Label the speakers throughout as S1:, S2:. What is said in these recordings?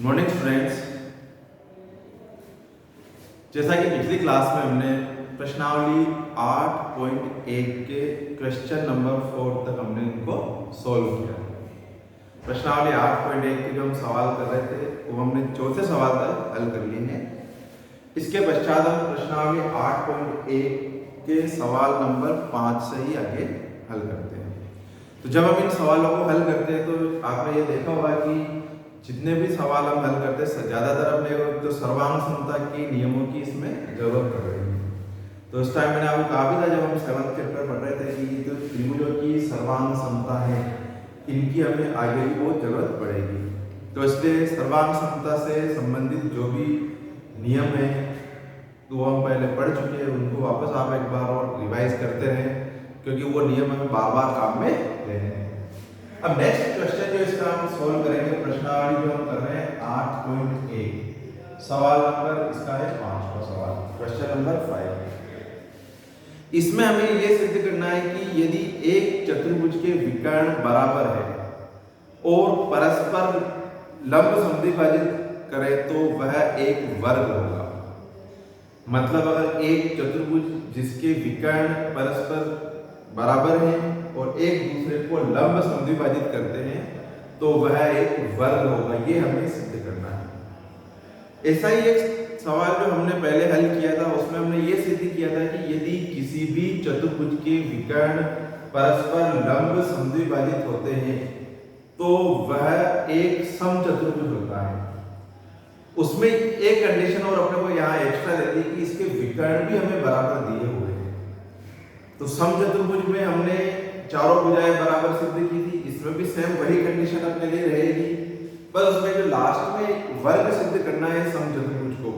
S1: Morning students. जैसा कि पिछली क्लास में हमने प्रश्नावली 8.1 के क्वेश्चन नंबर 4 तक हमने इनको सॉल्व किया। प्रश्नावली 8.1 के जो हम सवाल कर रहे थे वो हमने चौथे सवाल तक हल कर लिए हैं। इसके पश्चात हम प्रश्नावली 8.1 के सवाल नंबर 5 से ही आगे हल करते हैं। तो जब हम इन सवालों को हल करते हैं तो आपने ये देखा होगा कि जितने भी सवाल हम हल करते हैं ज़्यादातर अपने तो सर्वांग समता के नियमों की इसमें जरूरत पड़ रही है। तो उस टाइम मैंने आपको कहा भी था जब हम 7th चैप्टर पढ़ रहे थे कि ये जो त्रिभुजों की सर्वांग समता है इनकी हमें आगे भी बहुत जरूरत पड़ेगी। तो इसलिए सर्वांग समता से संबंधित जो भी नियम है तो हम पहले पढ़ चुके हैं, उनको वापस आप एक बार और रिवाइज करते रहें क्योंकि वो नियम हमें बार बार काम में लेने हैं। अब नेक्स्ट क्वेश्चन जो इसका हम सोल्व करेंगे प्रश्नावली जो हम कर रहे हैं 8.1 सवाल नंबर इसका है 5वां सवाल, क्वेश्चन नंबर 5। इसमें हमें ये सिद्ध करना है कि यदि एक चतुर्भुज के विकर्ण बराबर है और परस्पर लंब समद्विभाजित करे तो वह एक वर्ग होगा। मतलब अगर एक चतुर्भुज जिसके विकर्ण परस्पर बराबर हैं और एक दूसरे को लंब समद्विभाजित करते हैं तो वह एक वर्ग होगा, ये हमें सिद्ध करना है। ऐसा ही एक सवाल जो हमने पहले हल किया था उसमें हमने ये सिद्ध किया था कि यदि किसी भी चतुर्भुज के विकर्ण परस्पर लंब समद्विभाजित होते हैं तो वह एक समचतुर्भुज होता है। उसमें एक कंडीशन और अपने को यहाँ एक्स्ट्रा देती है कि इसके विकर्ण भी हमें बराबर दिए हुए हैं। तो समचतुर्भुज में हमने चारों भुजाएं बराबर सिद्ध की थी, इसमें भी सेम वही कंडीशन अपने लिए रहेगी, पर उसमें जो लास्ट में वर्ग सिद्ध करना है समचतुर्भुज को।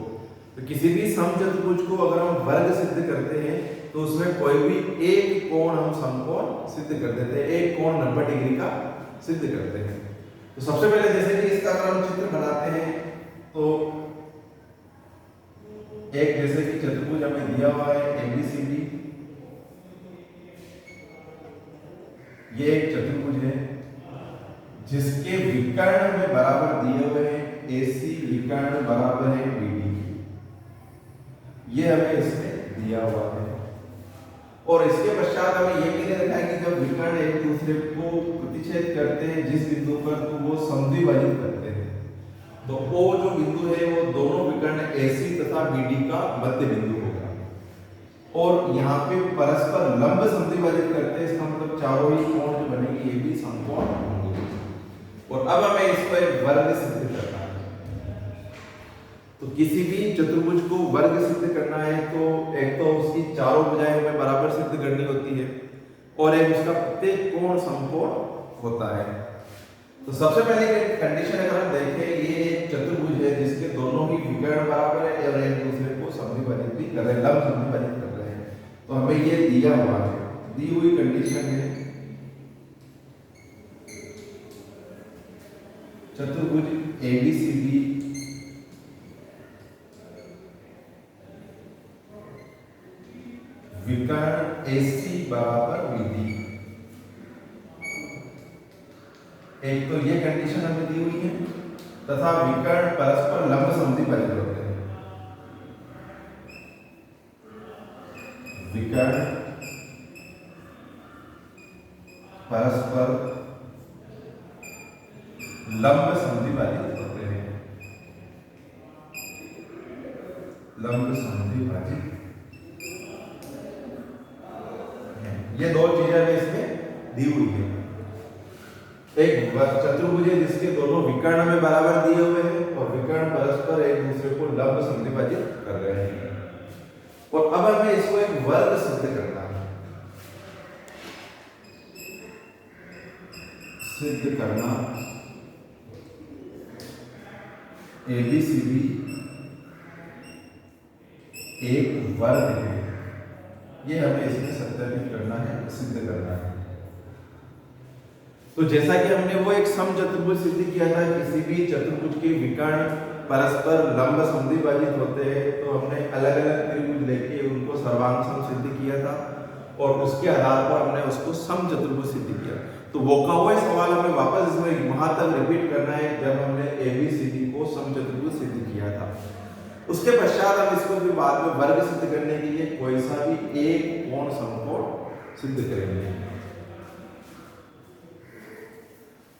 S1: तो किसी भी समचतुर्भुज को अगर हम वर्ग सिद्ध करते हैं तो उसमें कोई भी एक कोण हम समकोण सिद्ध कर देते हैं, एक कोण 90 डिग्री का सिद्ध करते हैं। तो सबसे पहले जैसे कि इसका अगर हम चित्र बनाते हैं तो एक जैसे कि चतुर्भुज हमें दिया हुआ है ABCD, ये एक चतुर्भुज है जिसके विकर्ण में बराबर दिए हुए हैं AC, विकर्ण बराबर है BD, ये हमें इसमें दिया हुआ है। और इसके पश्चात हमें ये भी रखा है कि जब विकर्ण एक दूसरे को प्रतिच्छेद करते हैं जिस बिंदु पर तो वो समद्विभाजित करते हैं, तो वो जो बिंदु है वो दोनों विकर्ण AC तथा BD का मध्य बिंदु होगा। और यहाँ पे परस्पर लंब समद्विभाजित करते हैं, इसका मतलब चारों ही कोण जो बनेगी ये भी समकोण होंगे। और अब हमें इसको एक वर्ग सिद्ध करना है। तो किसी भी चतुर्भुज को वर्ग सिद्ध करना है तो एक तो उसकी चारों भुजाएं हमें बराबर सिद्ध करनी होती है और एक उसका प्रत्येक कोण समकोण होता है। तो सबसे पहले कंडीशन अगर हम देखें, ये एक चतुर्भुज है जिसके दोनों ही विकर्ण बराबर है और एक दूसरे को समद्विभाजित भी कर रहे हैं, लंब समद्विभाजित कर रहे हैं। तो हमें ये दिया हुआ है, दी हुई कंडीशन है चतुर्भुज ABCD विकर्ण AC बराबर BD। एक तो ये कंडीशन हमें दी हुई है तथा विकर्ण परस्पर लंब समद्विभाजित होते हैं। विकर्ण परस्पर लंब समद्विभाजित होते हैं, लंब समद्विभाजित। ये दो चीजें हमें इसमें दी हुई है। एक चतुर्भुज है जिसके दोनों विकर्ण में बराबर दिए हुए हैं और विकर्ण परस्पर एक दूसरे को लंब समद्विभाजित कर रहे हैं। और अब हमें इसको एक वर्ग सिद्ध करना है। सिद्ध करना ABCD एक वर्ग है, ये हमें इसमें सत्यापित करना है, सिद्ध करना है। तो जैसा कि हमने वो एक समचतुर्भुज सिद्ध किया था, किसी भी चतुर्भुज के विकर्ण परस्पर लंब समद्विभाजित होते हैं तो हमने अलग अलग त्रिभुज लेके उनको सर्वांग सम सिद्ध किया था और उसके आधार पर हमने उसको समचतुर्भुज सिद्ध किया। तो वो का हुआ सवाल हमें वापस इसमें वहां तक रिपीट करना है जब हमने ABCD को समचतुर्भुज सिद्ध किया था। उसके पश्चात हम इसको फिर बाद में वर्ग सिद्ध करने के लिए कोई सा भी एक कोण समकोण सिद्ध करेंगे।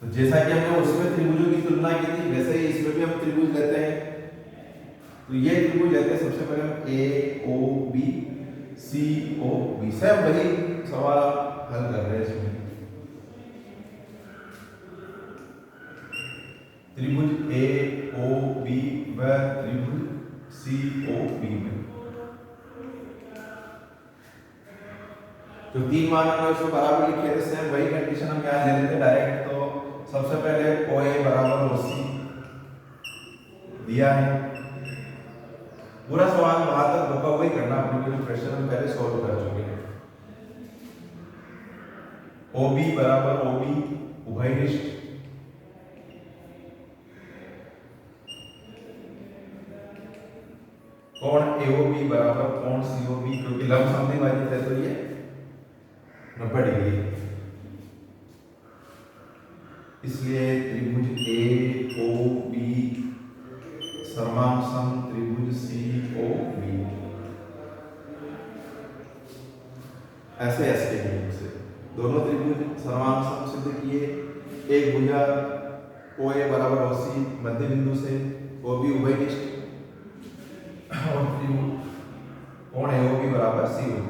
S1: तो जैसा कि हमने उसमें त्रिभुजों की तुलना की थी वैसे ही इसमें भी हम त्रिभुज लेते हैं। तो ये त्रिभुज लेते हैं, सबसे पहले हम ए O B C O B, सब वही सवाल हल कर रहे हैं इसमें। त्रिभुज ए ओ बी व त्रिभुज सी ओ बी में जो तीन मान हमने उसको बराबर लिखे थे, सेम वही कंडीशन हम यहाँ ले लेते डायरेक्ट। तो सबसे पहले ओ ए बराबर ओ सी दिया है, पूरा सवाल वहां तक रुका हुआ ही करना अपने जो क्वेश्चन हम पहले सॉल्व कर चुके हैं। ओ बी बराबर ओ बी उभयनिष्ठ, कोण AOB बराबर कोण COB, क्योंकि लंब समद्विभाजित है तो ये 90 डिग्री, इसलिए त्रिभुज AOB सर्वांग त्रिभुज COB। ऐसे ऐसे नियम से दोनों त्रिभुज सर्वांग सिद्ध किए। एक भुजा OA बराबर OC मध्य बिंदु से, OB उभयनिष्ठ और कोण AOB बराबर COB।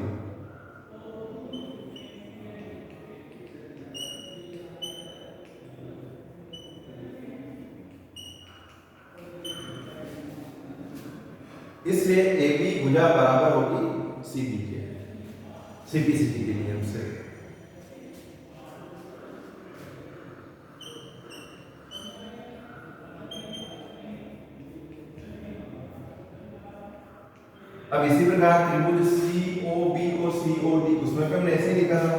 S1: इसलिए AB भुजा बराबर होगी CB के, CPCT के नियम से। अब इसी प्रकार त्रिभुज COB और COD, उसमें भी हमने ऐसे ही लिखा था,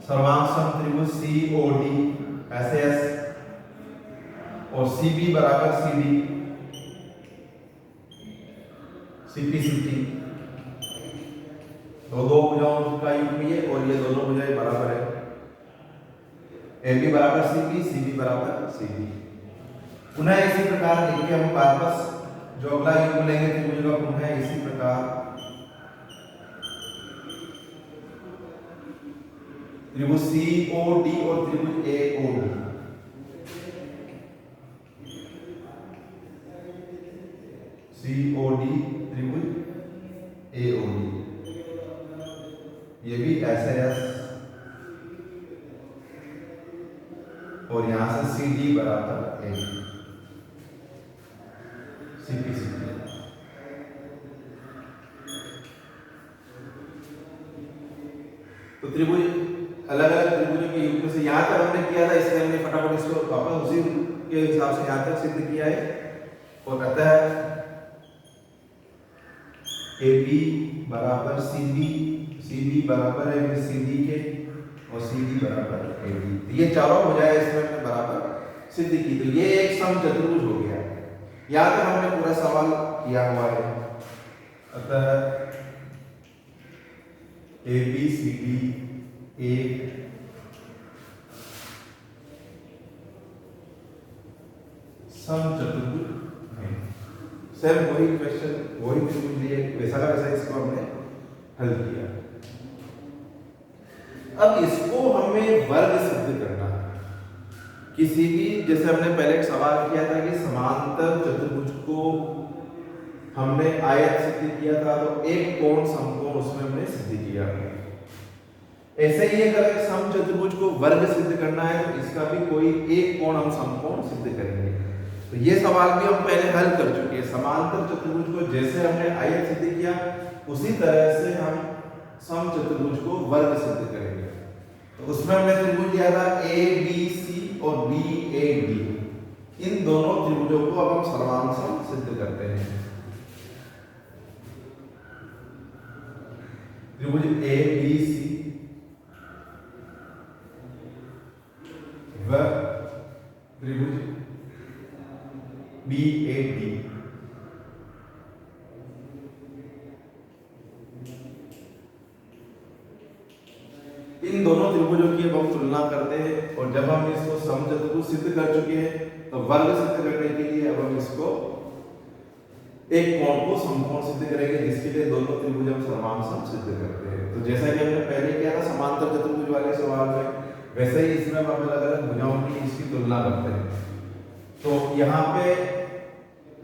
S1: सर्वांग त्रिभुज COD ऐसे ऐसे और CB बराबर CD CPCT, तो दो भुजाओं का युग्म ये और ये दोनों भुजाएं बराबर है। AB बराबर CB, CB बराबर CD। पुनः इसी प्रकार लिख के हम वापस जो अगला युग्म लेंगे त्रिभुज का, पुनः इसी प्रकार त्रिभुज COD और त्रिभुज AOD, COD त्रिभुज AOD, ये भी ऐसे ऐसे और यहां से CD बराबर AB CPCT। तो त्रिभुज अलग अलग त्रिभुजों के युग्म से यहां तक हमने किया था, इसलिए हमने फटाफट इसको वापस उसी के हिसाब से यहां तक सिद्ध किया है। और अतः AB बराबर CB, CB बराबर है CD के और CD बराबर AD। ये चारों भुजाएं इसमें हमने बराबर सिद्ध की, तो ये एक समचतुर्भुज हो गया। यहाँ तक हमने पूरा सवाल किया हुआ है। अतः ABCD एक समचतुर्भुज है। सेम वही क्वेश्चन वही त्रिभुज लिए वैसा का वैसा इसको हमने हल किया। अब इसको हमें वर्ग सिद्ध करना है। किसी भी, जैसे हमने पहले एक सवाल किया था कि समांतर चतुर्भुज को हमने आयत सिद्ध किया था, तो एक कोण समकोण उसमें हमने सिद्ध किया। ऐसे ही अगर एक समचतुर्भुज को वर्ग सिद्ध करना है तो इसका भी कोई एक कोण हम समकोण सिद्ध करेंगे। तो ये सवाल भी हम पहले हल कर चुके हैं। समांतर चतुर्भुज को जैसे हमने आयत सिद्ध किया उसी तरह से हम समचतुर्भुज को वर्ग सिद्ध करेंगे। तो उसमें हमने त्रिभुज लिया था ABC और BAD, इन दोनों त्रिभुजों को अब हम सर्वांग सिद्ध करते हैं। त्रिभुज ABC व त्रिभुज BAD, इन दोनों दोनों त्रिभुजों की अब हम तुलना करते हैं, और जब हम इसको समचतुर्भुज सिद्ध कर चुके हैं तो वर्ग सिद्ध करने के लिए अब हम इसको एक कोण को समकोण सिद्ध करेंगे, जिसके लिए दोनों त्रिभुज हम समान सम सिद्ध करते हैं। तो जैसा कि हमने पहले किया था समांतर चतुर्भुज वाले सवाल में, वैसे ही इसमें हम अलग अलग भुजाओं की इसकी तुलना करते हैं। तो यहाँ पे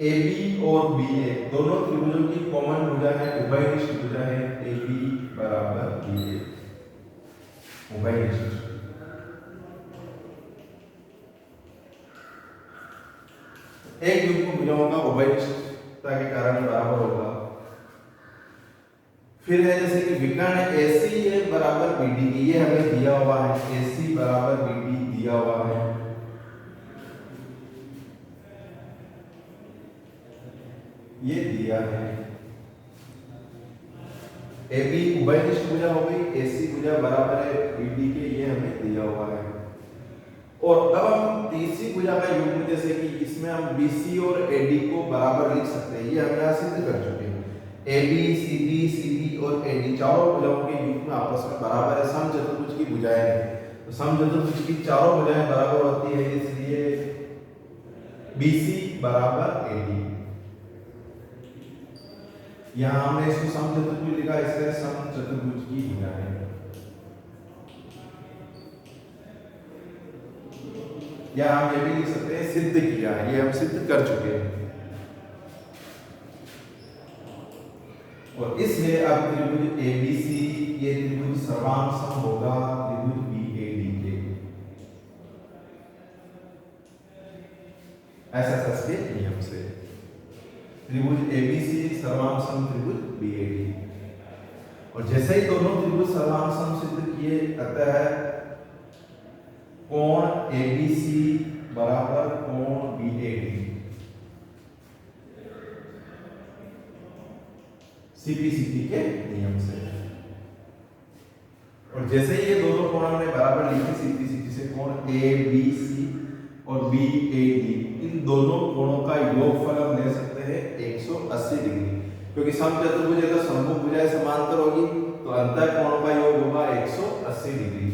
S1: AB और BA दोनों त्रिभुजों की कॉमन भुजा है, उभयनिष्ठ भुजा है AB बराबर BA, उभयनिष्ठ। एक युग्म भुजाओं का उभयनिष्ठता के कारण बराबर होगा। फिर है जैसे कि विकर्ण AC बराबर BD, ये हमें दिया हुआ है, AC बराबर BD दिया हुआ है। ये दिया है AB उभयनिष्ठ भुजा हो गई, AC भुजा बराबर है BD के, ये हमें दिया हुआ है। और अब हम तीसरी भुजा का युग्म, जैसे कि इसमें हम BC और AD को बराबर लिख सकते हैं, ये हम यहाँ सिद्ध कर चुके हैं। AB CD CD और AD चारों भुजाओं के युग्म आपस में बराबर है, समचतुर्भुज की भुजाएं हैं। तो समचतुर्भुज की चारों भुजाएं बराबर होती है, इसलिए BC बराबर AD। यहाँ हमने इसको समचतुर्भुज लिखा, इसलिए समचतुर्भुज की भुजाएं। या हम ये भी लिख सकते हैं सिद्ध किया है, ये हम सिद्ध कर चुके हैं। और इसलिए अब त्रिभुज ABC ये त्रिभुज सर्वांग होगा त्रिभुज BAD के, ऐसा के नियम से त्रिभुज ABC सर्वांग त्रिभुज BAD। और जैसे ही दोनों त्रिभुज सर्वांग सिद्ध किए, अतः कोण ABC बराबर कोण BAD CPCT के नियम से। और जैसे ही ये दोनों कोण हमने बराबर लिखे CPCT से, कोण ABC और BAD, इन दोनों कोणों का योगफल हम ले सकते हैं 180 डिग्री, क्योंकि समचतुर्भुज है तो समभुज भुजाएं समांतर होगी, तो अंतर कोणों का योग होगा 180 डिग्री।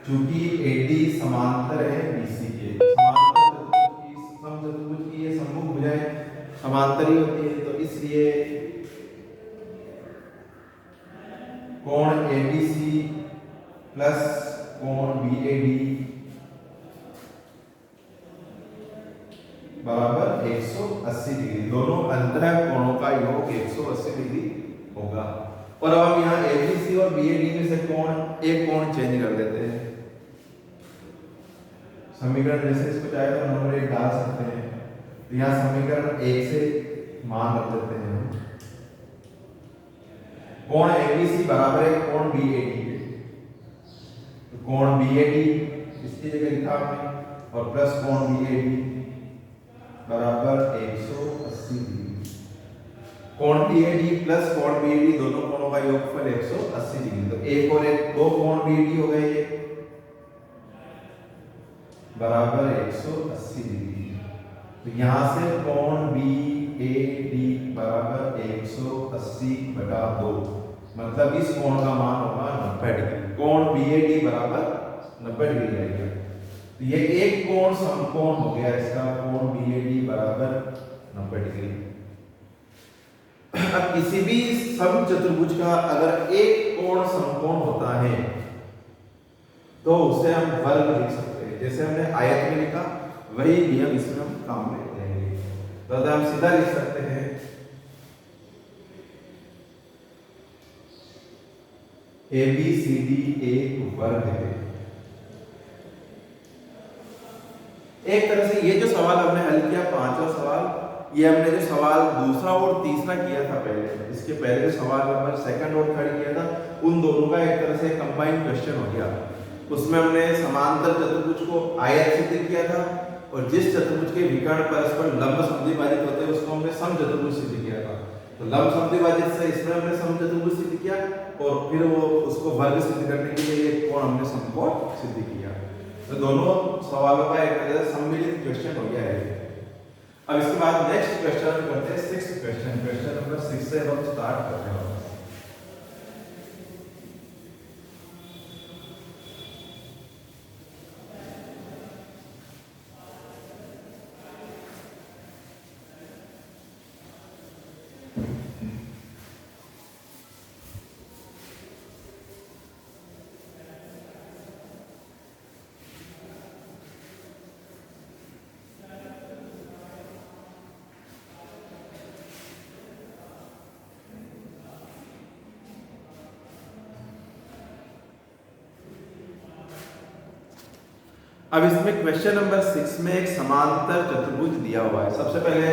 S1: चूंकि AD समांतर है BC के, समचतुर्भुज की ये समभुज भुजाएं समांतर ही होती है, तो इसलिए कोण ABC प्लस कोण BAD बराबर 180 डिग्री, दोनों अंतः कोणों का योग 180 डिग्री होगा। और अब हम यहाँ ABC और BAD में से एक कोण चेंज कर देते हैं। समीकरण जैसे इसको चाहे तो नंबर 1 डाल सकते हैं, तो यहाँ समीकरण 1 से मान रख देते हैं। कोण ABC बराबर है कोण BAD के, तो कोण BAD इसकी जगह लिखा हमने, और प्लस कोण BAD बराबर 180 डिग्री। कोण BAD प्लस कोण BAD दोनों कोणों का योगफल 180 डिग्री, तो एक और एक दो कोण BAD हो गए ये बराबर 180 डिग्री। तो यहाँ से कोण BAD बराबर 180/2, मतलब इस कोण का मान होगा 90 डिग्री। कोण BAD बराबर 90 डिग्री रहेगा। तो ये एक कोण समकोण हो गया, इसका कोण BAD बराबर 90 डिग्री। अब किसी भी समचतुर्भुज का अगर एक कोण समकोण होता है तो उसे हम वर्ग लिख सकते हैं, जैसे हमने आयत में लिखा वही नियम इसमें हम काम में लेंगे। तो हम सीधा लिख सकते हैं ABCD एक वर्ग है। एक तरह से ये जो सवाल हमने हल किया, पांचवा सवाल, ये हमने जो सवाल दूसरा और तीसरा किया था पहले, इसके पहले जो सवाल नंबर सेकंड और थर्ड किया था, उन दोनों का एक तरह से कंबाइंड क्वेश्चन हो गया। उसमें हमने समांतर चतुर्भुज को आयत सिद्ध किया था, और जिस चतुर्भुज के विकर्ण परस्पर लंब समद्विभाजित होते हैं उसको हमने समचतुर्भुज सिद्ध किया था। तो लंब समद्विभाजित से इसमें हमने समचतुर्भुज सिद्ध किया, और फिर वो उसको वर्ग सिद्ध करने के लिए एक कोण हमने समकोण सिद्ध किया। तो दोनों सवालों का एक तरह से सम्मिलित क्वेश्चन हो गया है। अब इसके बाद नेक्स्ट क्वेश्चन करते हैं, सिक्स्थ क्वेश्चन। क्वेश्चन नंबर 6 से हम स्टार्ट करते हैं। अब इसमें क्वेश्चन नंबर 6 में एक समांतर चतुर्भुज दिया हुआ है। सबसे पहले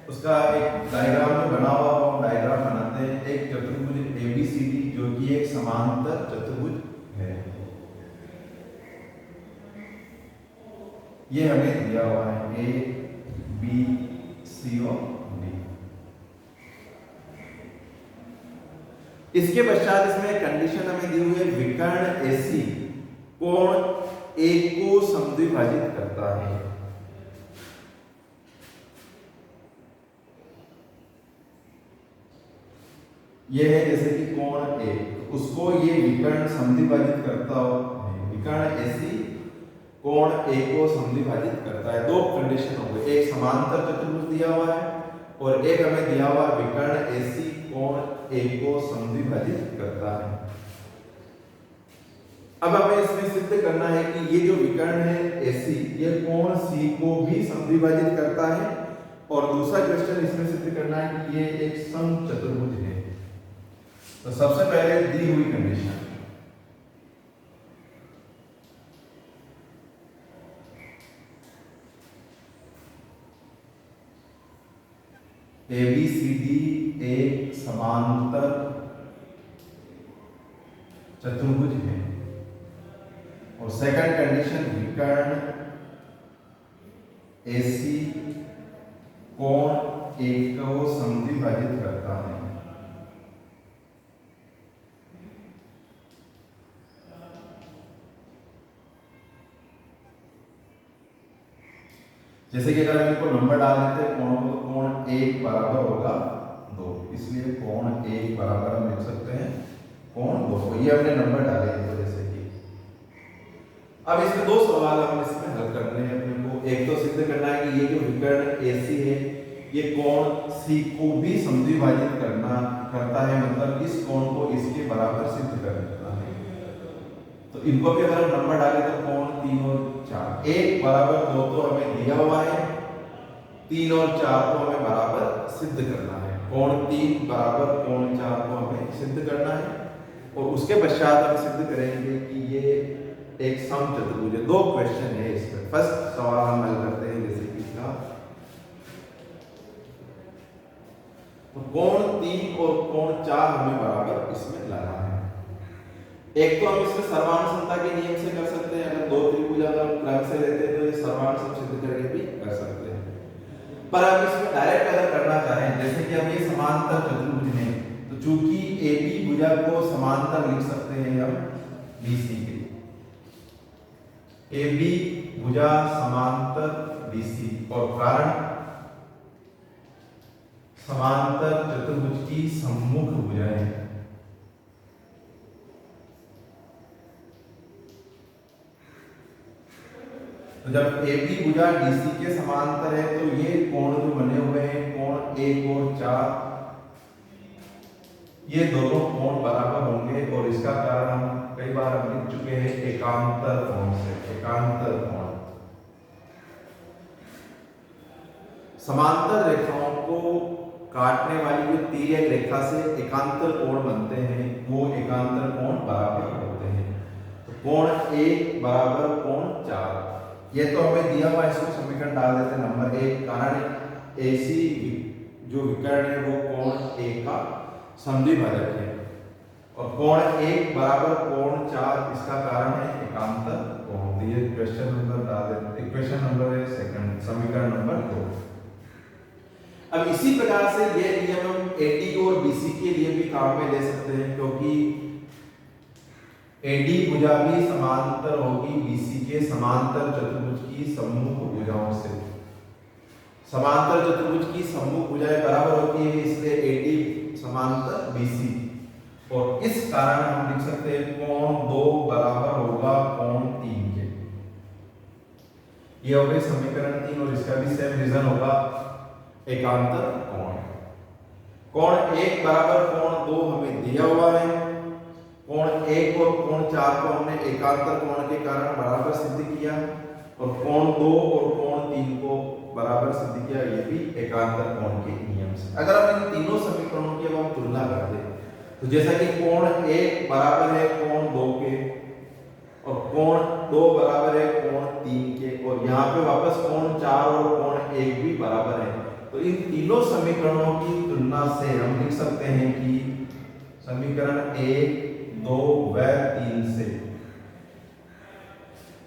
S1: उसका एक डायग्राम में बना हुआ हम डायग्राम बनाते हैं। एक चतुर्भुज ABCD जो कि एक समांतर चतुर्भुज है, ये हमें दिया हुआ है A B C और D। इसके पश्चात इसमें कंडीशन हमें दी हुई है विकर्ण AC कोण A को समद्विभाजित करता है। यह है जैसे कि कोण A, उसको ये विकर्ण समद्विभाजित करता हो, विकर्ण AC कोण A को समद्विभाजित करता है। दो कंडीशन हो गए, एक समांतर चतुर्भुज दिया हुआ है और एक हमें दिया हुआ विकर्ण AC कोण A को समद्विभाजित करता है। अब हमें इसमें सिद्ध करना है कि ये जो विकर्ण है AC ये कोण C को भी समद्विभाजित करता है, और दूसरा क्वेश्चन इसमें सिद्ध करना है कि ये एक समचतुर्भुज है। तो सबसे पहले दी हुई कंडीशन ABCD एक समांतर चतुर्भुज है, और सेकंड कंडीशन विकर्ण AC कोण A को समद्विभाजित करता है। जैसे कि अगर हम इनको नंबर डाल देते हैं कोणों को, तो कोण 1 बराबर होगा 2, इसलिए कोण 1 बराबर हम लिख सकते हैं कोण 2। ये हमने नंबर डाले हैं। तो जैसे कि अब इसमें दो सवाल हम इसमें हल करने हैं अपने को। एक तो सिद्ध करना है कि ये जो विकर्ण AC है ये कोण C को भी समद्विभाजित करता है, मतलब इस कोण को इसके बराबर सिद्ध करता है। तो इनको भी अगर हम नंबर डालें तो कोण 3 और 4, 1 बराबर 2 तो हमें दिया हुआ है, 3 और 4 को हमें बराबर सिद्ध करना है। कोण 3 बराबर कोण 4 को हमें सिद्ध करना है, और उसके पश्चात हम सिद्ध करेंगे कि ये एक समचतुर्भुज है। दो क्वेश्चन है इसमें। फर्स्ट सवाल हम हल करते हैं जैसे कि इसका, तो कोण 3 और कोण 4 हमें बराबर इसमें लाना है। एक तो हम इसमें सर्वांग समता के नियम से कर सकते हैं, अगर दो त्रिभुज अगर हम क्रम से लेते हैं तो ये सर्वांग सम सिद्ध करके भी कर सकते हैं। पर हम इसमें डायरेक्ट अगर करना चाहें, जैसे कि हम ये समांतर चतुर्भुज है, तो चूंकि AB भुजा को समांतर लिख सकते हैं हम BC के, AB भुजा समांतर BC, और कारण समांतर चतुर्भुज की सम्मुख भुजाएं। तो जब AB भुजा DC के समांतर है तो ये कोण जो बने हुए हैं कोण 1 और 4, ये दोनों कोण बराबर होंगे, और इसका कारण हम कई बार हम लिख चुके हैं एकांतर कोण से। एकांतर कोण समांतर रेखाओं को काटने वाली जो तिर्यक रेखा से एकांतर कोण बनते हैं वो एकांतर कोण बराबर होते हैं। तो कोण 1 बराबर कोण 4, ये तो हमें दिया हुआ है, इसको समीकरण डाल देते हैं नंबर 1। कारण AC जो विकर्ण है वो कोण A का समद्विभाजक है, और कोण 1 बराबर कोण 4 इसका कारण है एकांतर कोण। तो ये क्वेश्चन नंबर डाल देते हैं, क्वेश्चन नंबर है सेकंड, समीकरण नंबर 2। अब इसी प्रकार से ये नियम हम AD और BC के लिए भी काम में ले सकते हैं, क्योंकि AD भुजा भी समांतर होगी BC के समांतर चतुर्भुज की सम्मुख भुजाओं से। समांतर चतुर्भुज की सम्मुख भुजाएं बराबर होती है, इसलिए AD समांतर BC, और इस कारण हम लिख सकते हैं कोण 2 बराबर होगा कोण 3 के। ये हो गई समीकरण 3, और इसका भी सेम रीजन होगा एकांतर कोण। कोण 1 बराबर कोण 2 हमें दिया हुआ है, कोण 1 और कोण 4 को हमने एकांतर कोण के कारण बराबर सिद्ध किया, और कोण 2 और कोण 3 को बराबर सिद्ध किया, ये भी एकांतर कोण के नियम से। अगर हम इन तीनों समीकरणों की अब हम तुलना करते हैं, तो जैसा कि कोण 1 बराबर है कोण 2 के, और कोण 2 बराबर है कोण 3 के, और यहाँ पे वापस कोण 4 और कोण 1 भी बराबर है। तो इन तीनों समीकरणों की तुलना से हम लिख सकते हैं कि समीकरण 1, 2 व 3 से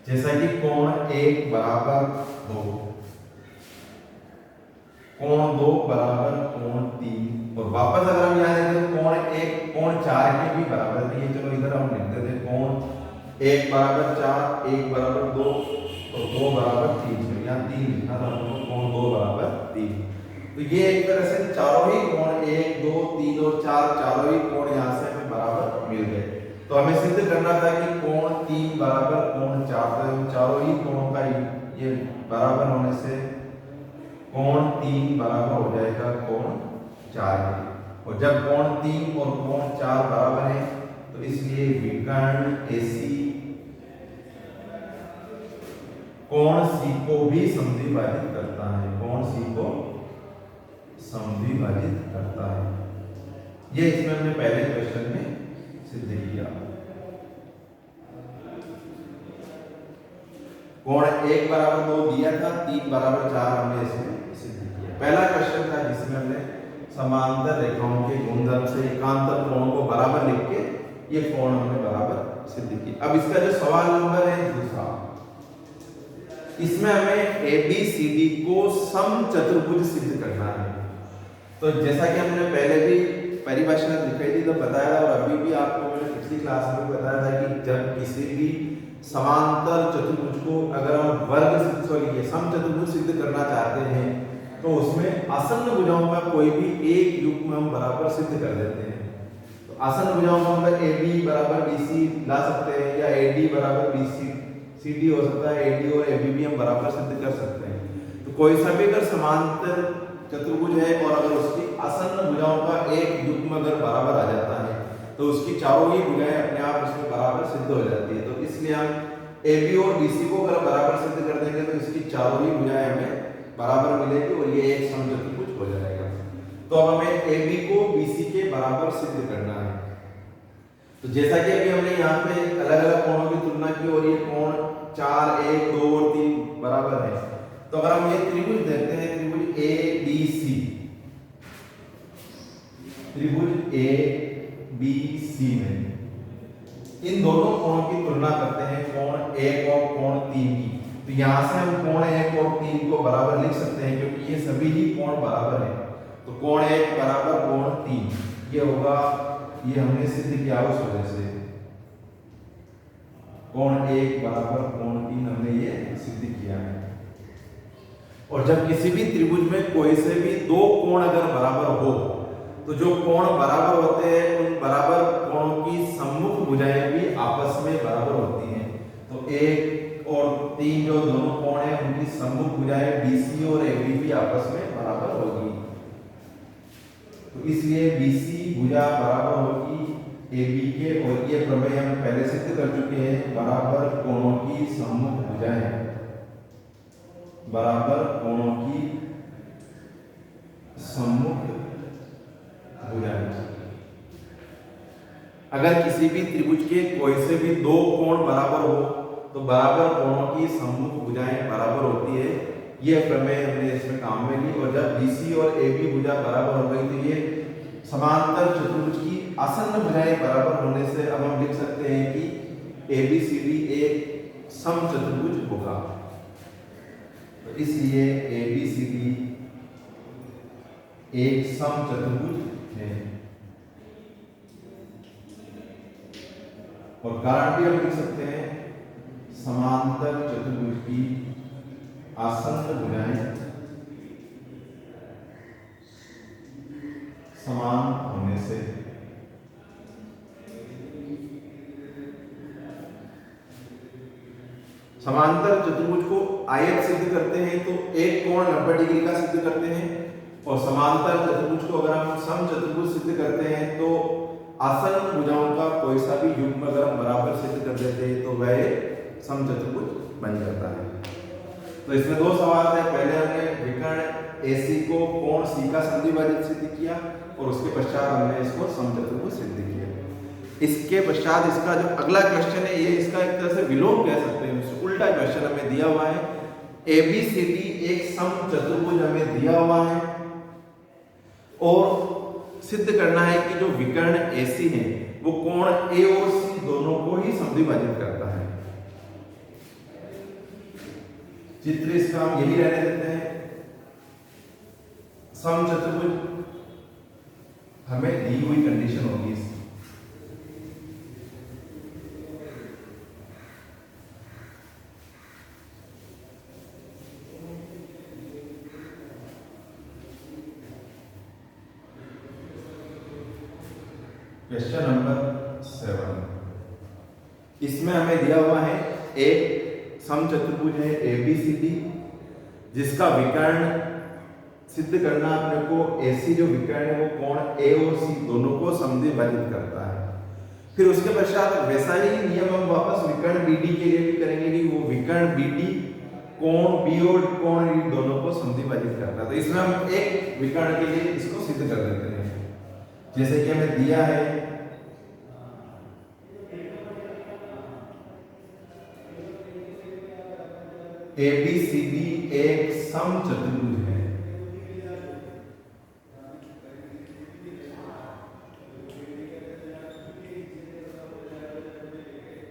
S1: जैसा कि कोण 1 बराबर 2, कोण 2 बराबर कोण 3, और वापस अगर हम यहाँ देखें तो कोण 1 कोण 4 के भी बराबर नहीं है। चलो इधर हम लिख देते हैं कोण 1 बराबर 4, 1 बराबर 2 और 2 बराबर 3। चलो यहाँ 3 लिखा था हमको, कोण 2 बराबर 3। तो ये एक तरह से चारों ही कोण 1, 2, 3 और 4 चारों ही कोण यहाँ से हमें बराबर मिल गए। तो हमें सिद्ध करना था कि कोण 3 बराबर कोण 4, तो इन चारों ही कोणों का ये बराबर होने से कोण 3 बराबर हो जाएगा कोण 4 के। और जब कोण 3 और कोण 4 बराबर है तो इसलिए विकर्ण AC कोण C को भी समद्विभाजित करता है, कोण C को समद्विभाजित करता है। ये इसमें हमने पहले क्वेश्चन में सिद्ध किया। कोण 1 बराबर 2 दिया था, 3 बराबर 4 हमने इसमें सिद्ध किया। पहला क्वेश्चन था जिसमें हमने समांतर रेखाओं के गुणधर्म से एकांतर कोण को बराबर लिख के ये कोण हमने बराबर सिद्ध किया। अब इसका जो सवाल नंबर है दूसरा, इसमें हमें ABCD को समचतुर्भुज सिद्ध करना है। तो जैसा कि हमने पहले भी परिभाषा दिखाई थी तो बताया, और अभी भी आपको मैंने पिछली क्लास में बताया था कि जब किसी भी समांतर चतुर्भुज को अगर हम वर्ग समचतुर्भुज सिद्ध करना चाहते हैं तो उसमें आसन्न भुजाओं का कोई भी एक युग्म हम बराबर सिद्ध कर देते हैं। तो आसन्न भुजाओं का हम AB बराबर BC ला सकते हैं, या AD बराबर BCD हो सकता है, AD और AB भी हम बराबर सिद्ध कर सकते हैं। तो कोई सा भी अगर समांतर चतुर्भुज है और अगर उसकी आसन्न भुजाओं का एक युग्म अगर बराबर आ जाता है तो उसकी चारों ही भुजाएं अपने आप उसमें बराबर सिद्ध हो जाती है। तो इसलिए हम AB और BC को अगर बराबर सिद्ध कर देंगे तो इसकी चारों ही भुजाएं हमें बराबर मिलेगी और ये एक समचतुर्भुज हो जाएगा। तो अब हमें AB को BC के बराबर सिद्ध करना है। तो जैसा कि अभी हमने यहाँ पे अलग अलग कोणों की तुलना की और ये कोण 4, 1, 2 और 3 बराबर है। तो अगर हम ये त्रिभुज देखते हैं, त्रिभुज ABC, त्रिभुज ABC में इन दोनों कोणों की तुलना करते हैं, कोण 1 और कोण 3 की। तो यहाँ से हम कोण 1 और 3 को बराबर लिख सकते हैं क्योंकि ये सभी ही कोण बराबर है। तो कोण 1 बराबर कोण 3 ये होगा, ये हमने सिद्ध किया उस वजह से कोण 1 बराबर कोण 3 हमने ये सिद्ध किया है। और जब किसी भी त्रिभुज में कोई से भी दो कोण अगर बराबर हो तो जो कोण बराबर होते हैं उन बराबर कोणों की सम्मुख भुजाएं भी आपस में बराबर होती हैं। तो 1 और 3 जो दोनों कोण हैं उनकी सम्मुख भुजाएं BC और AB भी आपस में बराबर होगी। तो इसलिए BC भुजा बराबर होगी AB के, और ये प्रमेय हम पहले सिद्ध कर चुके हैं, बराबर कोणों की सम्मुख भुजाएं, बराबर कोणों की सम्मुख भुजाएं। अगर किसी भी त्रिभुज के कोई से भी दो कोण बराबर हो तो बराबर कोणों की सम्मुख भुजाएं बराबर होती है। यह प्रमेय हमने इसमें काम में ली। और जब BC और AB भुजा बराबर हो गई तो ये समांतर चतुर्भुज की आसन्न भुजाएं बराबर होने से अब हम लिख सकते हैं कि ABCD एक समचतुर्भुज होगा। तो इसलिए ABCD एक समचतुर्भुज है। और कारण भी हम लिख सकते हैं, समांतर चतुर्भुज की आसन्न भुजाएं समान होने से समांतर चतुर्भुज को आयत सिद्ध करते हैं तो एक कोण 90 डिग्री का सिद्ध करते हैं, और समांतर चतुर्भुज को अगर हम समचतुर्भुज सिद्ध करते हैं तो आसन्न भुजाओं का कोई सा भी युग्म अगर हम बराबर सिद्ध कर देते हैं तो वह समचतुर्भुज बन जाता है। तो इसमें दो सवाल थे। पहले हमने विकर्ण AC को कोण C का समद्विभाजक सिद्ध किया और उसके पश्चात हमने इसको समचतुर्भुज सिद्ध किया। इसके पश्चात इसका जो अगला क्वेश्चन है, ये इसका एक तरह से विलोम कह सकते हैं, उससे उल्टा क्वेश्चन हमें दिया हुआ है। ABCD एक समचतुर्भुज हमें दिया हुआ है और सिद्ध करना है कि जो विकर्ण AC है वो कोण A और C दोनों को ही समद्विभाजित करता है। चित्र इसका हम यही रहने देते हैं। समचतुर्भुज हमें दी हुई कंडीशन होगी इसकी। क्वेश्चन नंबर 7, इसमें हमें दिया हुआ है एक समचतुर्भुज है ABCD जिसका विकर्ण सिद्ध करना अपने को AC जो विकर्ण है वो कोण A और C दोनों को समद्विभाजित करता है। फिर उसके पश्चात वैसा ही नियम हम वापस विकर्ण BD के लिए भी करेंगे कि वो विकर्ण BD कोण B और कोण E दोनों को समद्विभाजित करता है। तो इसमें हम एक विकर्ण के लिए इसको सिद्ध कर देते हैं। जैसे कि हमें दिया है ABCD एक समचतुर्भुज है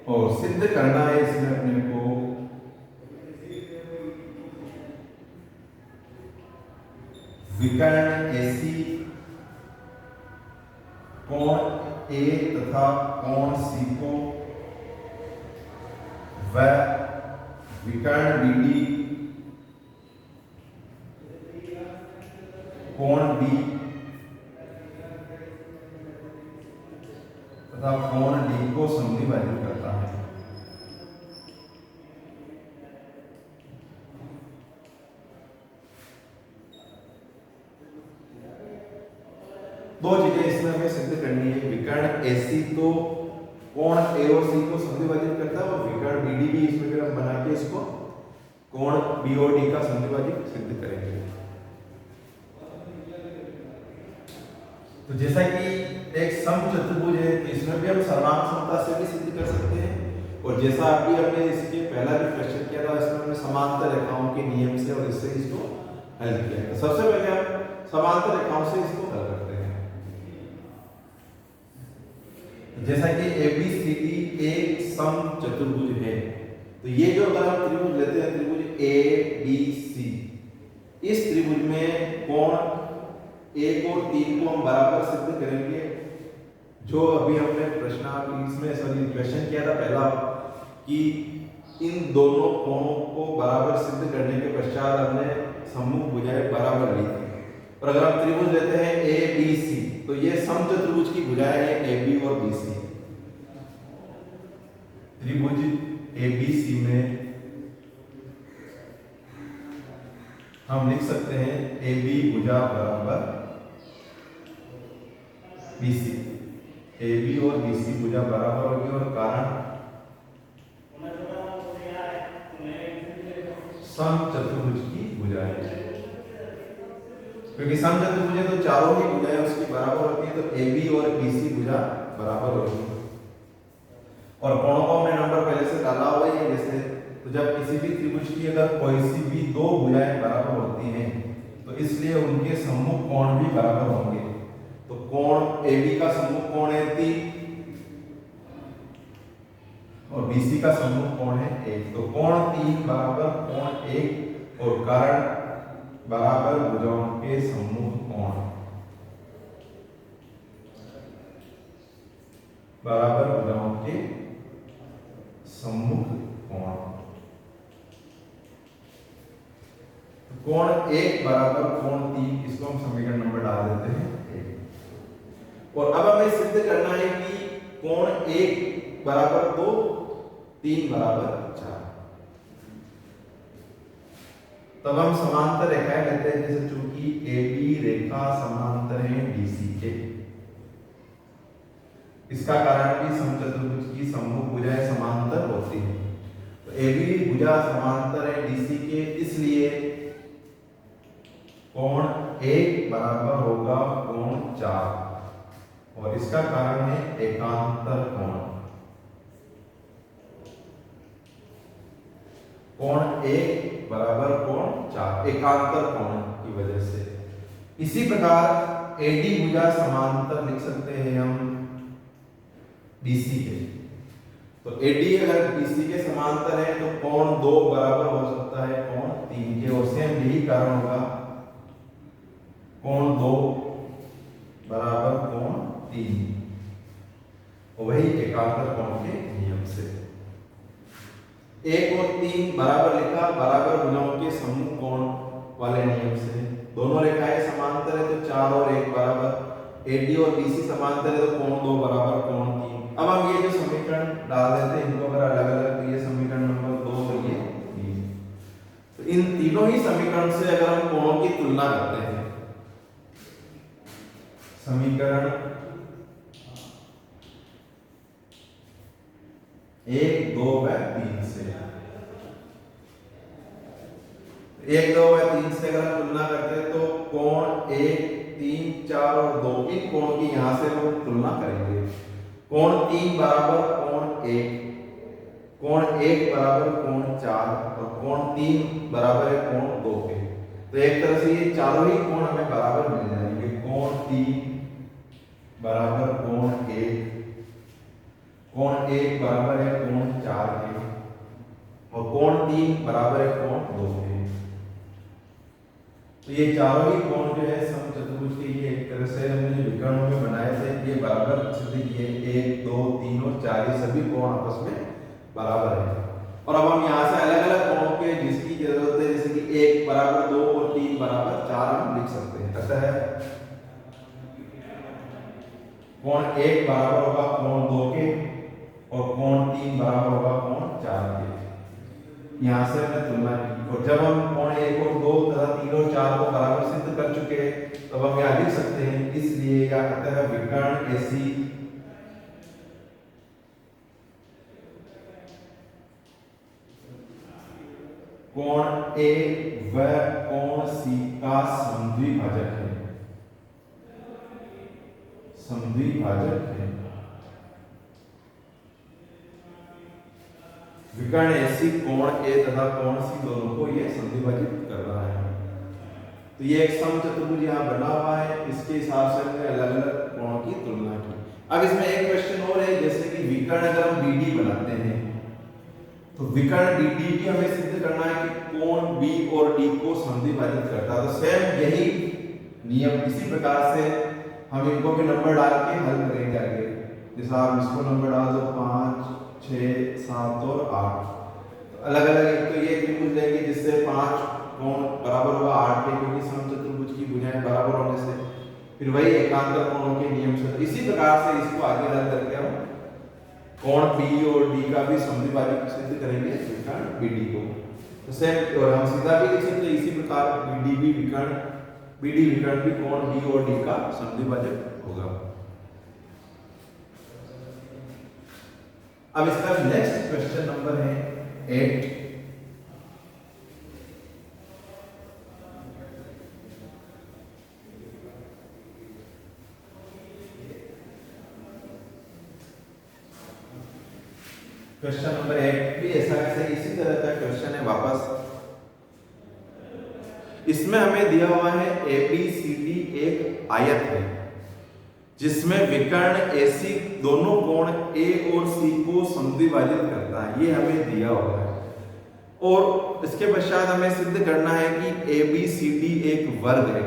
S1: और सिद्ध करना है इसमें अपने को विकर्ण AC कोण A तथा कोण C को व विकर्ण BD कोण B तथा कोण D को समद्विभाजित करता है। दो चीजें इसमें हमें सिद्ध करनी है। विकर्ण AC तो कोण A और C को समद्विभाजित करता है और विकर्ण BD भी इसमें फिर हम बना के इसको कोण B और D का समद्विभाजित सिद्ध करेंगे। तो जैसा कि एक समचतुर्भुज है तो इसमें भी हम सर्वांग समता से भी सिद्ध कर सकते हैं और जैसा अभी हमने इसके पहला भी क्वेश्चन किया था इसमें हमने समांतर रेखाओं के नियम से और इससे इसको हल किया। तो सबसे पहले हम समांतर रेखाओं से इसको हल करते हैं। जैसा कि ABCD एक समचतुर्भुज है तो ये जो अगर हम त्रिभुज लेते हैं त्रिभुज ABC, इस त्रिभुज में कोण 1 और 3 को हम बराबर सिद्ध करेंगे। जो अभी हमने प्रश्नावली इसमें सॉरी क्वेश्चन किया था पहला कि इन दोनों कोणों को बराबर सिद्ध करने के पश्चात हमने सम्मुख भुजाएं बराबर ली थी। और अगर हम त्रिभुज लेते हैं ABC तो ये समचतुर्भुज की भुजाएं हैं AB और BC। त्रिभुज ABC में हम लिख सकते हैं AB भुजा बराबर BC। AB और BC भुजा बराबर होगी और कारण समचतुर्भुज की भुजाएं, क्योंकि समचतुर्भुज है तो चारों ही भुजाएं उसकी बराबर होती है तो AB और BC भुजा बराबर होगी। और कोणों को हमने नंबर पहले से डाला हुआ है जैसे, तो जब किसी भी त्रिभुज की अगर कोई सी भी दो भुजाएं बराबर होती हैं तो इसलिए उनके सम्मुख कोण भी बराबर होंगे। तो कोण AB का सम्मुख कोण है 3 और BC का सम्मुख कोण है 1। तो कोण 3 बराबर कोण 1 और कारण बराबर भुजाओं के सम्मुख कोण बराबर भुजाओं के सम्मुख कोण। कोण 1 बराबर कोण 3, इसको हम समीकरण नंबर डाल देते हैं 1। और अब हमें सिद्ध करना है कि कोण 1 बराबर 2, 3 बराबर 4। तब हम समांतर रेखाएं लेते हैं जैसे चूंकि AB रेखा समांतर है BC के, इसका कारण भी समचतुर्भुज की सम्मुख भुजाएं समांतर होती है। तो AB भुजा समांतर है DC के, इसलिए कोण 1 बराबर होगा कोण 4। और इसका कारण है एकांतर कोण। कोण 1 बराबर कोण 4 एकांतर कोण की वजह से। इसी प्रकार एडी भुजा समांतर लिख सकते हैं हम बीसी के। तो एडी अगर बीसी के समांतर है तो कोण 2 बराबर हो सकता है कोण 3 के, और सेम यही कारण होगा कोण 2 बराबर कोण 3, वही एकांतर कोण के नियम से। 1 और 3 बराबर लिखा बराबर भुजाओं के समूह कोण वाले नियम से। दोनों रेखाएं समांतर है तो 4 और 1 बराबर, एडी और बीसी समांतर है तो कोण 2 बराबर कोण 3। अब हम ये जो समीकरण डाल देते हैं इनको अगर अलग अलग, तो ये समीकरण नंबर 2 और ये 3। तो इन तीनों ही समीकरण से अगर हम कोणों की तुलना करते हैं, समीकरण 1, 2 व 3 से, 1, 2 व 3 से अगर हम तुलना करते हैं तो कोण 1, 3, 4 और 2 इन कोणों की यहां से हम तुलना करेंगे। कोण 3 बराबर कोण 1, कोण 1 बराबर कोण 4 और कोण 3 बराबर है कोण 2 के। तो एक तरह से ये चारों ही कोण हमें बराबर मिल जाएंगे। कोण 3 बराबर कोण 1, कोण 1 बराबर है कोण 4 के, और कोण 3 बराबर है कोण 2 के। तो ये चारों ही कोण जो है समचतुर्भुज के, ये एक तरह से हमने जो विकर्णों में बनाए थे ये बराबर सिद्ध किए। 1, 2, 3 और 4 ये सभी कोण आपस में बराबर है। और अब हम यहाँ से अलग अलग कोणों के जिसकी जरूरत है, जैसे कि 1 बराबर 2 और 3 बराबर 4 हम लिख सकते हैं। अतः कोण 1 बराबर होगा कोण 2 के और कोण 3 बराबर होगा कोण 4 के। यहाँ से हमने तुलना की, और जब हम कोण 1 और 2 तथा 3 और 4 को बराबर सिद्ध कर चुके हैं तो हम यहाँ लिख सकते हैं इसलिए या अतः विकर्ण एसी कोण ए व कोण सी का समद्विभाजक है, समद्विभाजक है। विकर्ण एसी कोण ए तथा कोण सी दोनों को ये समद्विभाजित कर रहा है। तो ये एक समचतुर्भुज यहाँ बना हुआ है, इसके हिसाब से हमने अलग अलग कोणों की तुलना की। अब इसमें एक क्वेश्चन और है, जैसे कि विकर्ण अगर हम बीडी बनाते हैं तो विकर्ण बीडी भी हमें सिद्ध करना है कि कोण बी और डी को समद्विभाजित करता है। तो सेम यही नियम इसी प्रकार से हम इनको भी नंबर डाल के हल करेंगे आगे। जैसे आप इसको नंबर डाल दो 5, 6, 7 और 8। अलग अलग एक तो ये त्रिभुज लेंगे जिससे 5 कोण बराबर होगा 8 के, क्योंकि समचतुर्भुज की भुजाएं बराबर होने से। फिर वही एकांतर कोणों के नियम से इसी प्रकार से इसको आगे हल करके हम कोण बी और डी का भी समद्विभाजक सिद्ध करेंगे विकर्ण बीडी को। तो सेम और हम सीधा भी लिख सकते हैं इसी प्रकार बीडी भी विकर्ण भी कोण बी और डी का समद्विभाजक होगा। अब इसका नेक्स्ट क्वेश्चन नंबर है 8। क्वेश्चन नंबर 8 भी ऐसा कैसे इसी तरह का क्वेश्चन है वापस। इसमें हमें दिया हुआ है ABCD एक आयत है जिसमें विकर्ण AC दोनों कोण A और C को समद्विभाजित करता है, ये हमें दिया हुआ है। और इसके पश्चात हमें सिद्ध करना है कि ABCD एक वर्ग है।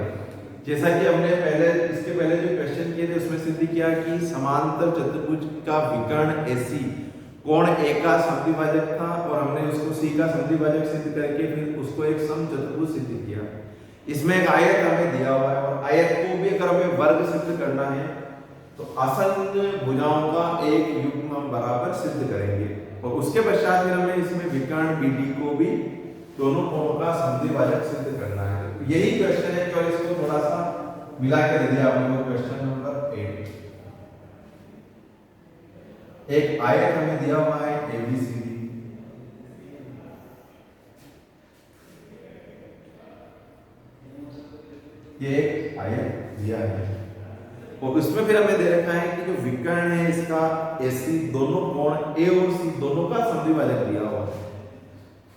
S1: जैसा कि हमने इसके पहले जो क्वेश्चन किए थे उसमें सिद्ध किया कि समांतर चतुर्भुज का विकर्ण AC कोण A का समद्विभाजक था, और हमने उसको C का समद्विभाजक सिद्ध करके फिर उसको एक समचतुर्भुज सिद्ध किया। इसमें एक आयत हमें दिया हुआ है, और आयत को भी अगर हमें वर्ग सिद्ध करना है तो आसन्न भुजाओं का एक युग्म हम बराबर सिद्ध करेंगे, और उसके पश्चात फिर हमें इसमें विकर्ण BD को भी दोनों कोणों का समद्विभाजक सिद्ध करना है। तो यही क्वेश्चन है, और इसको थोड़ा सा मिला के दे दिया आपको क्वेश्चन नंबर 8। एक आयत हमें दिया हुआ है ABCD, ये एक आयत दिया है, और उसमें फिर हमें दे रखा है कि जो विकर्ण है इसका AC दोनों कोण A और C दोनों का समद्विभाजक दिया हुआ है।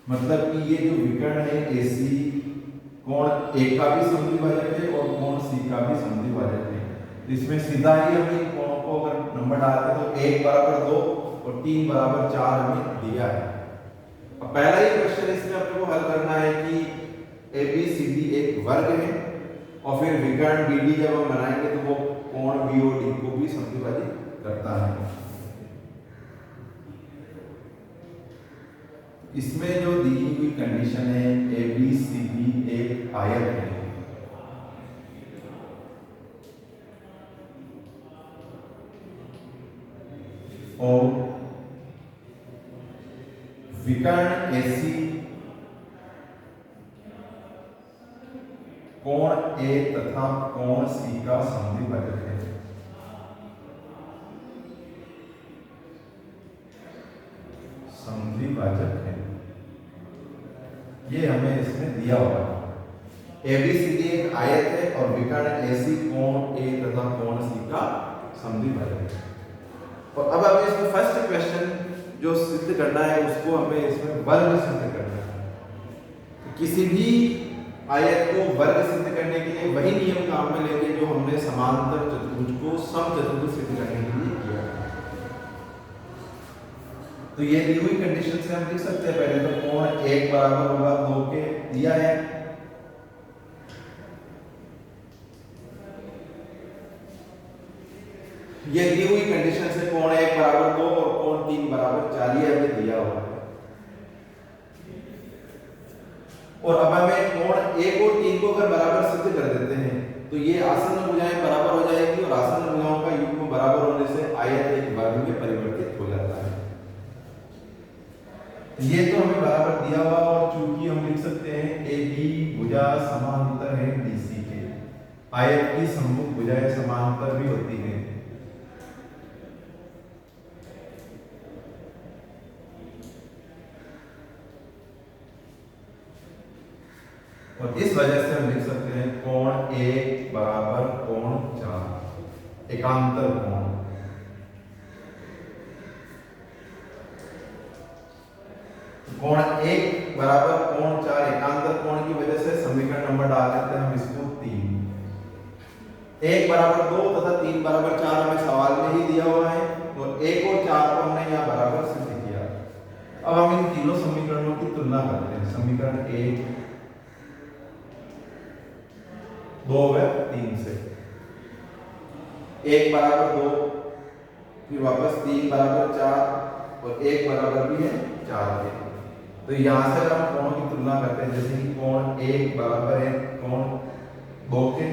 S1: मतलब कि ये जो विकर्ण है AC कोण A का भी समद्विभाजक है और कोण C का भी समद्विभाजक है। तो इसमें सीधा ही हमें इन कोणों को अगर नंबर डालते हैं तो 1 बराबर 2 और 3 बराबर 4 हमें दिया है। अब पहला ही क्वेश्चन इसमें अपने को हल करना है कि ABCD एक वर्ग है और फिर विकर्ण BD जब हम बनाएंगे तो वो कोण BOD को भी समद्विभाजित करता है। इसमें जो दी हुई कंडीशन है ABCD एक आयत है और विकर्ण AC कोण A तथा कोण C का समद्विभाजक है। समद्विभाजक है, ये हमें इसमें दिया हुआ है। ABCD एक आयत है और विकर्ण AC कोण A तथा कोण C का समद्विभाजक है। और अब हमें इसमें फर्स्ट क्वेश्चन जो सिद्ध करना है उसको हमें इसमें वर्ग सिद्ध करना है। तो किसी भी आयत को वर्ग सिद्ध करने के लिए वही नियम काम में लेंगे जो हमने समांतर चतुर्भुज को समचतुर्भुज सिद्ध करने के लिए किया है। तो ये दी हुई कंडीशन से हम लिख सकते हैं पहले तो कोण 1 बराबर होगा 2 के दिया है। ये दी हुई कंडीशन से कोण 1 बराबर 2 और कोण 3 बराबर 4 ये हमें दिया हुआ है। और अब हमें कोण 1 और 3 को अगर बराबर सिद्ध कर देते हैं तो ये आसन्न भुजाएं बराबर हो जाएगी और आसन्न भुजाओं का युग्म बराबर होने से आयत एक वर्ग में परिवर्तित हो जाता है। ये तो हमें बराबर दिया हुआ और चूंकि हम लिख सकते हैं AB भुजा समांतर है BC के, आयत की सम्मुख भुजाएं समांतर भी होती हैं। और इस वजह से हम लिख सकते हैं कोण 1 बराबर कोण 4 एकांतर कोण। कोण 1 बराबर कोण 4 एकांतर कोण की वजह से समीकरण नंबर डाल देते हैं हम इसको 3। 1 बराबर 2 तथा 3 बराबर 4 हमें सवाल में ही दिया हुआ है और 1 और 4 को हमने यहाँ बराबर सिद्ध किया। अब हम इन तीनों समीकरणों की तुलना करते हैं। समीकरण 1 2 व 3 से 1 बराबर 2 फिर वापस 3 बराबर 4 और 1 बराबर भी है 4 के। तो यहां से हम कोणों की तुलना करते हैं जैसे कि कोण 1 बराबर है कोण 2 के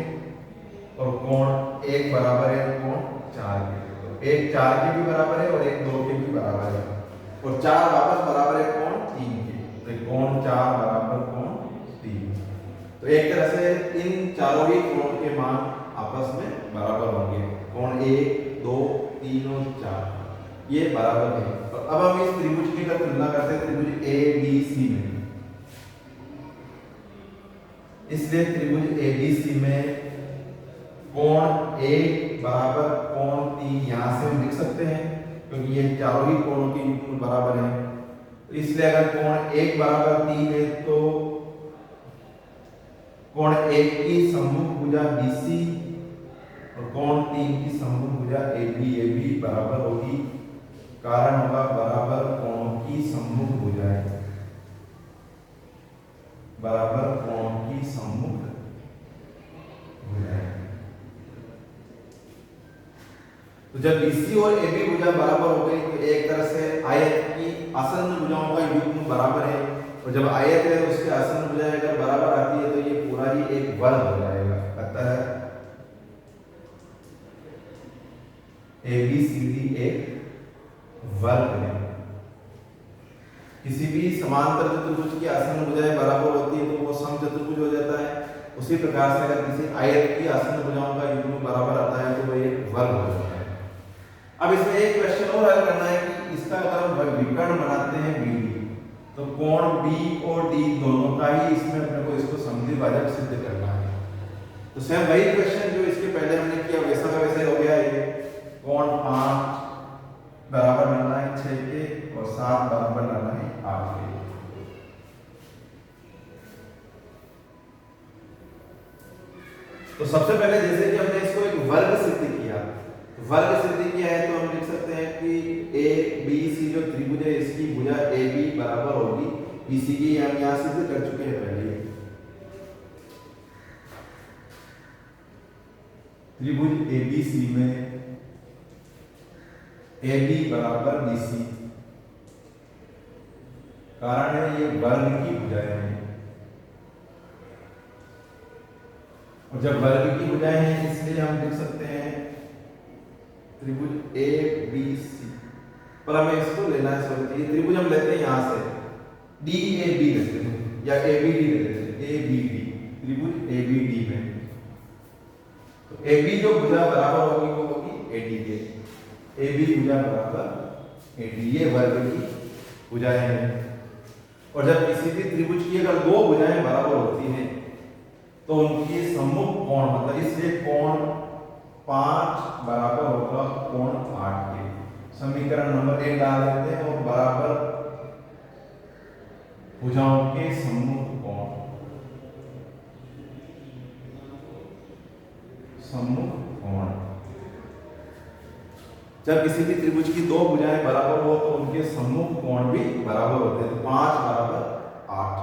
S1: और कोण 1 बराबर है कोण 4 के। तो 1 4 के भी बराबर है और 1 2 के भी बराबर है और 4 वापस बराबर है कोण 3 के। तो कोण 4 बराबर कोण 3। तो एक तरह से इन चारों ही कोण के मान आपस में बराबर होंगे। कोण 1 2 3 और 4 ये बराबर है। तो अब हम इस त्रिभुज की तुलना करते हैं त्रिभुज ABC में। इसलिए त्रिभुज ABC में कोण 1 बराबर कोण 3 यहां से हम लिख सकते हैं क्योंकि ये चारों ही कोणों के युग्म बराबर हैं। तो इसलिए अगर कोण 1 बराबर 3 है तो कोण 1 की सम्मुख भुजा BC और कोण 3 की सम्मुख भुजा AB बराबर होगी। कारण होगा बराबर कोणों की सम्मुख भुजाएं, बराबर कोणों की सम्मुख भुजाएं। तो जब BC और AB भुजा बराबर हो गई तो एक तरह से आयत की आसन्न भुजाओं का युग्म बराबर है और जब आयत है तो उसके आसन्न भुजाएं अगर बराबर आती है तो ये पूरा ही एक वर्ग हो जाएगा। अतः ABCD एक वर्ग है। किसी भी समांतर चतुर्भुज की आसन्न भुजाएं बराबर होती है तो वो समचतुर्भुज हो जाता है। उसी प्रकार से अगर किसी आयत की आसन्न भुजाओं का युग्म बराबर आता है तो वो एक वर्ग हो जाता है। अब इसमें एक क्वेश्चन और हल करना है कि इसका अगर हम विकर्ण बनाते हैं BD तो कोण B और D दोनों का ही इसमें अपने को इसको समद्विभाजक सिद्ध करना है। तो सेम वही क्वेश्चन जो इसके पहले हमने किया वैसा का वैसा ही हो गया। ये कोण 5 बराबर लाना है 6 के और 7 बराबर लाना है 8 के। तो सबसे पहले जैसे कि हमने इसको एक वर्ग सिद्ध किया, वर्ग सिद्ध किया है तो हम लिख सकते हैं कि ए बी सी जो त्रिभुज है इसकी भुजा ए बी बराबर होगी बीसी की, हम यहाँ सिद्ध कर चुके हैं पहले। त्रिभुज ए बी सी में ए बी बराबर बी सी, कारण है ये वर्ग की भुजाएं हैं, और जब वर्ग की भुजाएं हैं इसलिए हम लिख सकते हैं त्रिभुज ए बी सी। पर हमें इसको लेना है सॉरी, ये त्रिभुज हम लेते हैं यहाँ से डी ए बी लेते हैं या ए बी डी लेते हैं, ए बी डी त्रिभुज ए बी डी में तो ए बी जो भुजा बराबर होगी वो होगी ए डी के, ए बी भुजा बराबर ए डी, ये वर्ग की भुजाएं हैं। और जब किसी भी त्रिभुज की अगर दो भुजाएं बराबर होती हैं तो उनकी सम्मुख कोण मतलब इसलिए कोण 5 बराबर होगा कोण 8 के। समीकरण नंबर 1 डाल देते हैं और बराबर भुजाओं के सम्मुख कोण, सम्मुख कोण जब किसी भी त्रिभुज की दो भुजाएं बराबर हो तो उनके सम्मुख कोण भी बराबर होते हैं, तो 5 बराबर 8।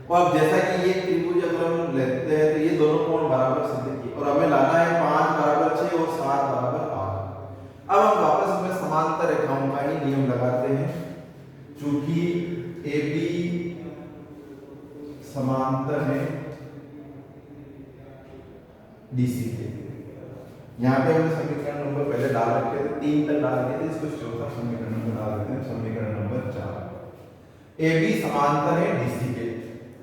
S1: और अब जैसा कि ये त्रिभुज अगर हम लेते हैं तो ये दोनों कोण बराबर सिद्ध किए और हमें लाना है 5 बराबर 6 और 7 बराबर 8। अब हम वापस में समांतर रेखाओं का ही नियम लगाते हैं, चूंकि ए बी समांतर है डीसी के। यहाँ पे हमने समीकरण नंबर पहले डाल रखे थे, 3 तक डाल दिए थे, इसको चौथा समीकरण नंबर डाल देते हैं, समीकरण नंबर 4। ए बी समांतर है डीसी के,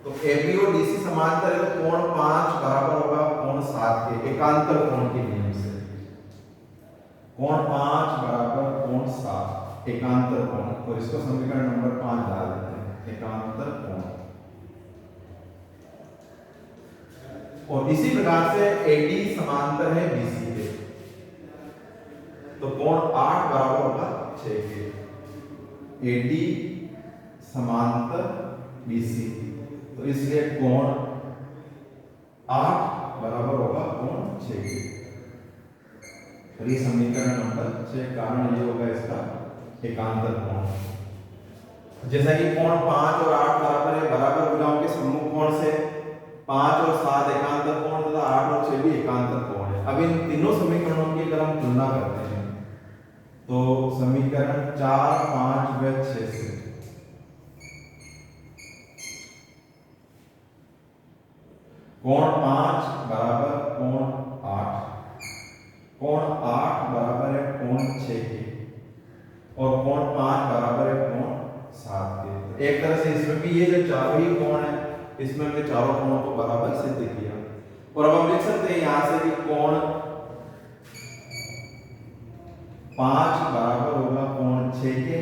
S1: तो ए बी और डीसी समांतर है तो कोण 5 बराबर होगा कोण 7 के, एकांतर कोण के नियम से। कोण 5 बराबर कोण 7 एकांतर कोण, और इसको समीकरण नंबर 5 डाल देते हैं, एकांतर कोण। और इसी प्रकार से एडी समांतर है बीसी के, तो कोण 8 बराबर होगा 6 के। एडी समांतर बीसी, तो इसलिए कोण 8 बराबर होगा कोण 6 के। और ये समीकरण नंबर 6 कारण ये होगा इसका एकांतर कोण। जैसा कि कोण 5 और 8 बराबर है, बराबर भुजाओं के सम्मुख कोण से 5 और 7 एकांतर कोण तथा 8 और 6 भी एकांतर कोण है। अब इन तीनों समीकरणों की अगर हम तुलना करते हैं तो समीकरण 4, 5 व 6 से कोण 5 बराबर कोण 8, कोण 8 बराबर है कोण 6 के, और कोण 5 बराबर है कोण 7 के। एक तरह से इसमें भी ये जो चारों ही कोण है इसमें हमने चारों कोणों को बराबर सिद्ध किया। और अब हम लिख सकते हैं यहां से कि कोण 5 बराबर होगा कोण 6 के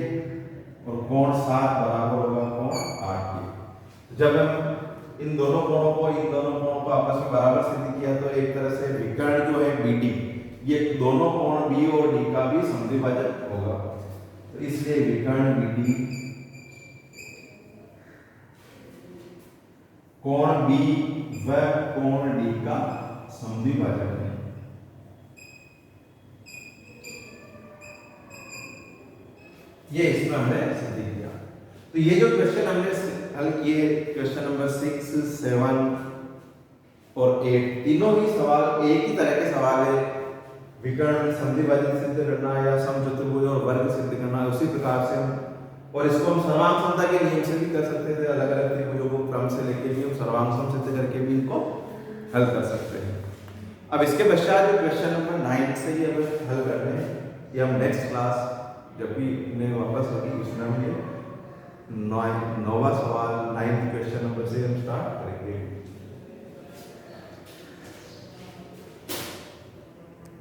S1: और कोण 7 बराबर होगा कोण 8 के। जब हम इन दोनों कोणों को आपस में बराबर सिद्ध किया तो एक तरह से विकर्ण जो है BD, ये दोनों कोण B और D का भी समद्विभाजक होगा, तो इसलिए विकर्ण BD कोण B व कोण D का समद्विभाजक है। ये इसमें हमने सिद्ध किया। तो ये जो क्वेश्चन हमने हल किए, क्वेश्चन नंबर 6, 7 और 8, तीनों ही सवाल एक ही तरह के सवाल है। विकर्ण समद्विभाजक सिद्ध करना या समचतुर्भुज और वर्ग सिद्ध करना, उसी प्रकार से हम, और इसको हम सर्वांग समता के नियम से भी कर सकते थे, अलग अलग त्रिभुजों को क्रम से लेके भी हम सर्वांग सम सिद्ध करके भी इनको हल कर सकते हैं। अब इसके पश्चात जो क्वेश्चन नंबर 9 से ही अब हल कर रहे हैं, ये हम नेक्स्ट क्लास जब भी इन्हें वापस होगी उसमें हम ये 9वां सवाल 9th क्वेश्चन नंबर से हम स्टार्ट करेंगे।